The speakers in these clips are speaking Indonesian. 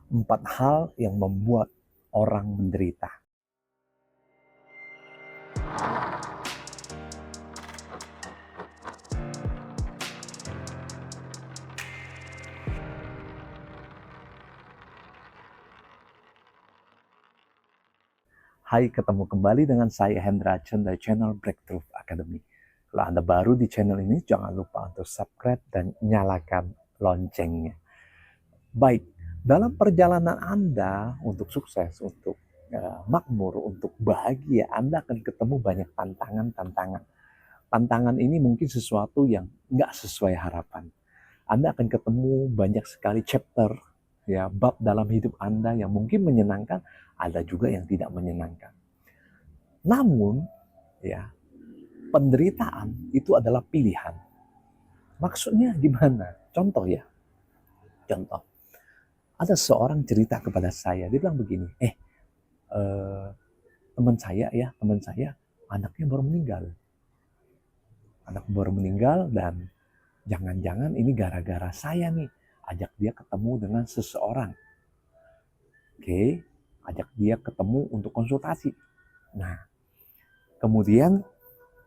4 hal yang membuat orang menderita. Hai, ketemu kembali dengan saya Hendra Chun dari channel Breakthrough Academy. Kalau Anda baru di channel ini, jangan lupa untuk subscribe dan nyalakan loncengnya. Baik, dalam perjalanan Anda untuk sukses, untuk makmur, untuk bahagia, Anda akan ketemu banyak tantangan-tantangan. Tantangan ini mungkin sesuatu yang nggak sesuai harapan. Anda akan ketemu banyak sekali chapter, ya, bab dalam hidup Anda yang mungkin menyenangkan, ada juga yang tidak menyenangkan. Namun, ya, penderitaan itu adalah pilihan. Maksudnya gimana? Contoh ya, contoh. Ada seorang cerita kepada saya, dia bilang begini, teman saya, anaknya baru meninggal. Anak baru meninggal dan jangan-jangan ini gara-gara saya nih, ajak dia ketemu dengan seseorang. Oke, ajak dia ketemu untuk konsultasi. Nah, kemudian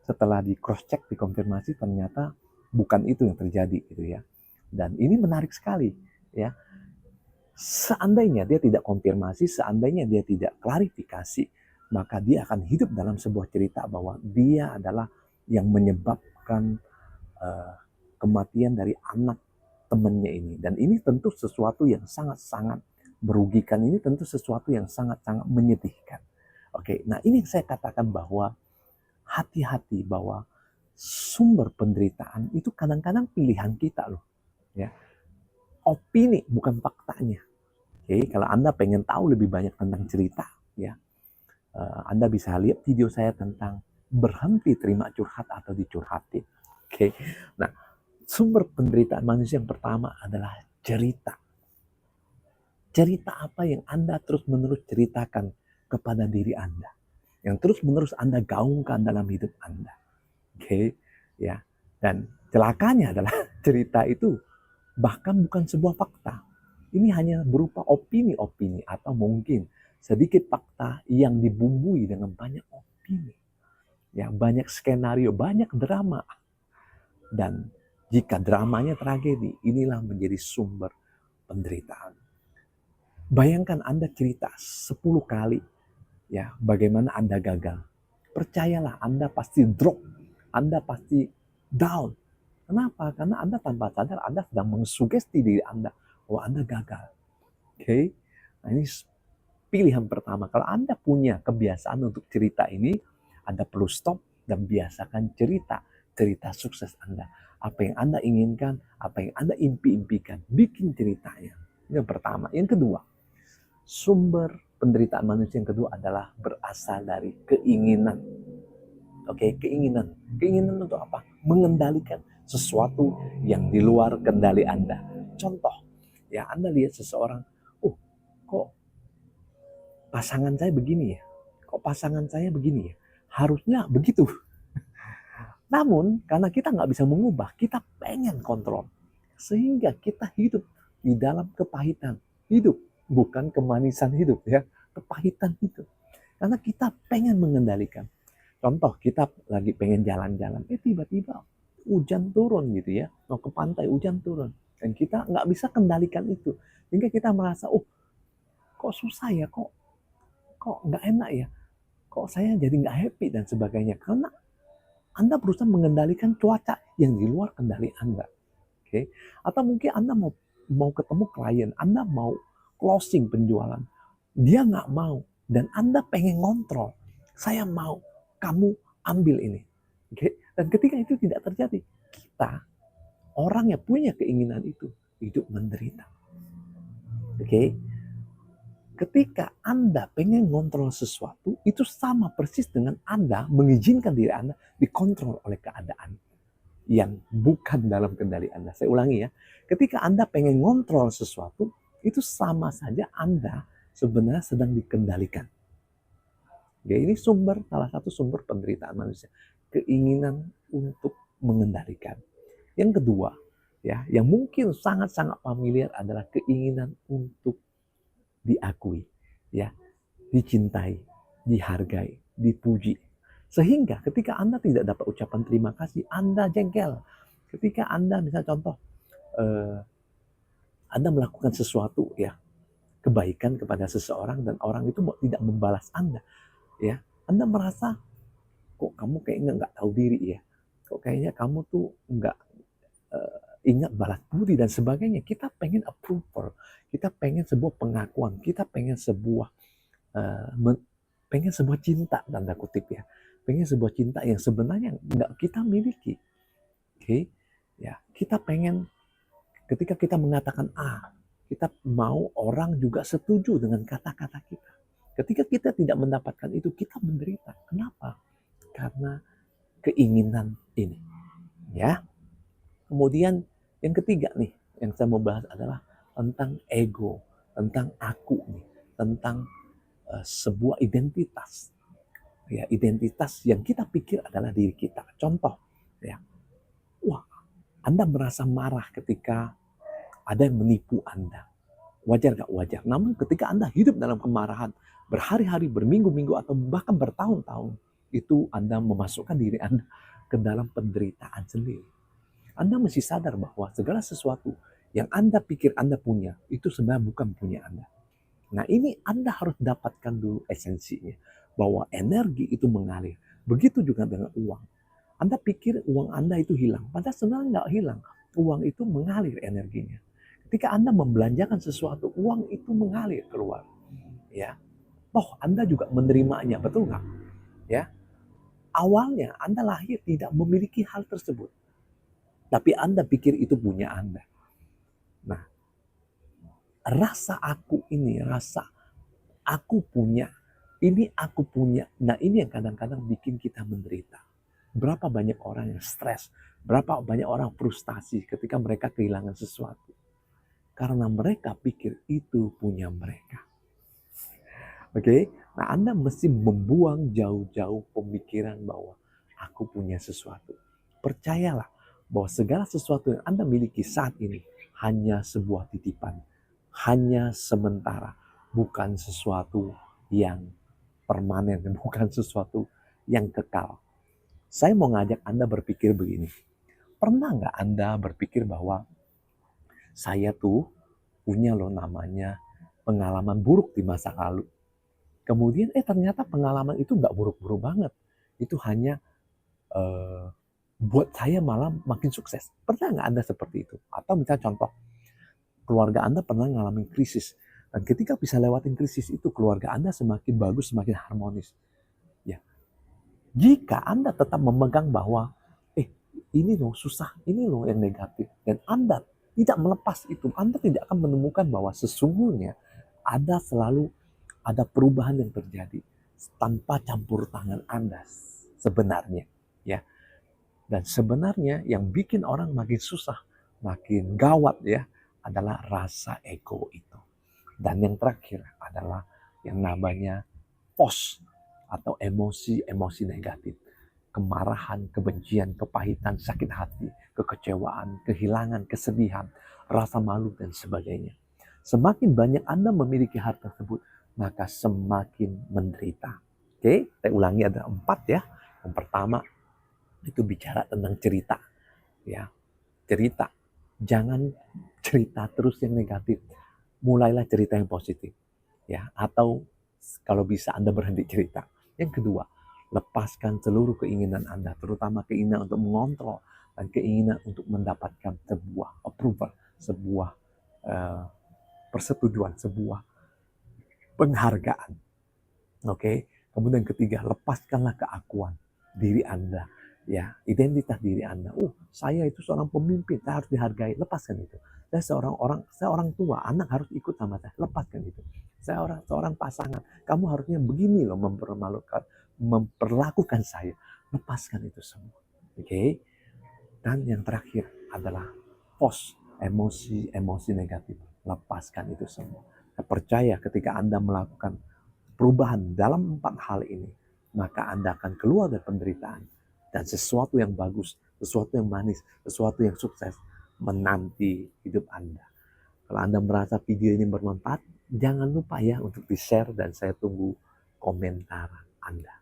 setelah di cross check, dikonfirmasi, ternyata bukan itu yang terjadi gitu ya. Dan ini menarik sekali ya. Seandainya dia tidak konfirmasi, seandainya dia tidak klarifikasi, maka dia akan hidup dalam sebuah cerita bahwa dia adalah yang menyebabkan kematian dari anak temannya ini. Dan ini tentu sesuatu yang sangat-sangat merugikan, ini tentu sesuatu yang sangat-sangat menyedihkan. Oke, nah ini yang saya katakan bahwa hati-hati, bahwa sumber penderitaan itu kadang-kadang pilihan kita loh. Ya. Opini bukan faktanya. Oke, kalau Anda pengen tahu lebih banyak tentang cerita, ya, Anda bisa lihat video saya tentang berhenti terima curhat atau dicurhatin. Oke, nah sumber penderitaan manusia yang pertama adalah cerita. Cerita apa yang Anda terus-menerus ceritakan kepada diri Anda, yang terus-menerus Anda gaungkan dalam hidup Anda. Oke, ya. Dan celakanya adalah cerita itu bahkan bukan sebuah fakta. Ini hanya berupa opini-opini atau mungkin sedikit fakta yang dibumbui dengan banyak opini. Ya, banyak skenario, banyak drama. Dan jika dramanya tragedi, inilah menjadi sumber penderitaan. Bayangkan Anda cerita 10 kali ya bagaimana Anda gagal. Percayalah, Anda pasti drop, Anda pasti down. Kenapa? Karena Anda tanpa sadar Anda sedang mengsugesti diri Anda bahwa Anda gagal. Oke? Nah, ini pilihan pertama. Kalau Anda punya kebiasaan untuk cerita ini, Anda perlu stop dan biasakan cerita sukses Anda. Apa yang Anda inginkan, apa yang Anda impi-impikan, bikin ceritanya. Ini yang pertama. Yang kedua, sumber penderitaan manusia yang kedua adalah berasal dari keinginan. Oke, keinginan. Keinginan untuk apa? Mengendalikan sesuatu yang di luar kendali Anda. Contoh, ya Anda lihat seseorang, kok pasangan saya begini ya? Kok pasangan saya begini ya? Harusnya begitu. Namun, karena kita nggak bisa mengubah, kita pengen kontrol. Sehingga kita hidup di dalam kepahitan hidup. Bukan kemanisan hidup ya, kepahitan hidup. Karena kita pengen mengendalikan. Contoh, kita lagi pengen jalan-jalan, tiba-tiba hujan turun gitu ya. Mau ke pantai, hujan turun. Dan kita nggak bisa kendalikan itu. Sehingga kita merasa, kok susah ya, kok nggak enak ya, kok saya jadi nggak happy dan sebagainya. Karena Anda berusaha mengendalikan cuaca yang di luar kendali Anda. Oke? Atau mungkin Anda mau ketemu klien, Anda mau closing penjualan, dia nggak mau dan Anda pengen ngontrol. Saya mau, kamu ambil ini. Oke? Dan ketika itu tidak terjadi, kita orang yang punya keinginan itu hidup menderita. Oke? Ketika Anda pengen ngontrol sesuatu, itu sama persis dengan Anda mengizinkan diri Anda dikontrol oleh keadaan yang bukan dalam kendali Anda. Saya ulangi ya, ketika Anda pengen ngontrol sesuatu, itu sama saja Anda sebenarnya sedang dikendalikan. Ya, ini salah satu sumber penderitaan manusia. Keinginan untuk mengendalikan. Yang kedua, ya, yang mungkin sangat-sangat familiar adalah keinginan untuk diakui, ya, dicintai, dihargai, dipuji. Sehingga ketika Anda tidak dapat ucapan terima kasih, Anda jengkel. Ketika Anda misalnya contoh, Anda melakukan sesuatu ya, kebaikan kepada seseorang dan orang itu tidak membalas Anda, ya, Anda merasa kok kamu kayaknya nggak tahu diri ya, kok kayaknya kamu tuh nggak ingat balas budi dan sebagainya. Kita pengen approval, kita pengen sebuah pengakuan, kita pengen sebuah pengen sebuah cinta tanda kutip ya, pengen sebuah cinta yang sebenarnya nggak kita miliki. Oke, ya kita pengen ketika kita mengatakan A, kita mau orang juga setuju dengan kata-kata kita. Ketika kita tidak mendapatkan itu, kita menderita. Kenapa? Karena keinginan ini. Ya. Kemudian yang ketiga nih, yang saya mau bahas adalah tentang ego, tentang aku nih, tentang sebuah identitas. Ya, identitas yang kita pikir adalah diri kita. Contoh, ya. Wah, Anda merasa marah ketika ada yang menipu Anda. Wajar gak wajar? Namun ketika Anda hidup dalam kemarahan, berhari-hari, berminggu-minggu, atau bahkan bertahun-tahun, itu Anda memasukkan diri Anda ke dalam penderitaan sendiri. Anda mesti sadar bahwa segala sesuatu yang Anda pikir Anda punya, itu sebenarnya bukan punya Anda. Nah ini Anda harus dapatkan dulu esensinya, bahwa energi itu mengalir. Begitu juga dengan uang. Anda pikir uang Anda itu hilang, padahal sebenarnya nggak hilang. Uang itu mengalir energinya. Ketika Anda membelanjakan sesuatu, uang itu mengalir keluar. Ya, toh Anda juga menerimanya, betul nggak? Ya, awalnya Anda lahir tidak memiliki hal tersebut, tapi Anda pikir itu punya Anda. Nah, rasa aku ini, rasa aku punya, ini aku punya. Nah, ini yang kadang-kadang bikin kita menderita. Berapa banyak orang yang stres, berapa banyak orang frustasi ketika mereka kehilangan sesuatu. Karena mereka pikir itu punya mereka. Oke, nah Anda mesti membuang jauh-jauh pemikiran bahwa aku punya sesuatu. Percayalah bahwa segala sesuatu yang Anda miliki saat ini hanya sebuah titipan, hanya sementara, bukan sesuatu yang permanen, bukan sesuatu yang kekal. Saya mau ngajak Anda berpikir begini. Pernah nggak Anda berpikir bahwa saya tuh punya loh namanya pengalaman buruk di masa lalu. Kemudian ternyata pengalaman itu nggak buruk-buruk banget. Itu hanya buat saya malah makin sukses. Pernah nggak Anda seperti itu? Atau misalnya contoh, keluarga Anda pernah ngalamin krisis. Dan ketika bisa lewatin krisis itu, keluarga Anda semakin bagus, semakin harmonis. Ya, jika Anda tetap memegang bahwa, ini loh susah, ini loh yang negatif. Dan Anda tidak melepas itu, Anda tidak akan menemukan bahwa sesungguhnya selalu ada perubahan yang terjadi tanpa campur tangan Anda sebenarnya, ya. Dan sebenarnya yang bikin orang makin susah, makin gawat ya, adalah rasa ego itu. Dan yang terakhir adalah yang namanya pos atau emosi-emosi negatif. Kemarahan, kebencian, kepahitan, sakit hati, kekecewaan, kehilangan, kesedihan, rasa malu, dan sebagainya. Semakin banyak Anda memiliki hal tersebut, maka semakin menderita. Oke, saya ulangi ada 4 ya. Yang pertama, itu bicara tentang cerita. Ya, cerita. Jangan cerita terus yang negatif. Mulailah cerita yang positif. Ya, atau kalau bisa Anda berhenti cerita. Yang kedua, lepaskan seluruh keinginan Anda, terutama keinginan untuk mengontrol dan keinginan untuk mendapatkan sebuah approval, sebuah persetujuan, sebuah penghargaan. Oke. Kemudian ketiga, lepaskanlah keakuan diri Anda, ya, identitas diri Anda. Saya itu seorang pemimpin, saya harus dihargai. Lepaskan itu. Saya orang tua, anak harus ikut sama saya. Lepaskan itu. Saya seorang pasangan, kamu harusnya begini loh memperlakukan saya. Lepaskan itu semua. Oke. Dan yang terakhir adalah emosi negatif. Lepaskan itu semua. Saya percaya ketika Anda melakukan perubahan dalam 4 hal ini, maka Anda akan keluar dari penderitaan. Dan sesuatu yang bagus, sesuatu yang manis, sesuatu yang sukses menanti hidup Anda. Kalau Anda merasa video ini bermanfaat, Jangan lupa ya untuk di-share dan saya tunggu komentar Anda.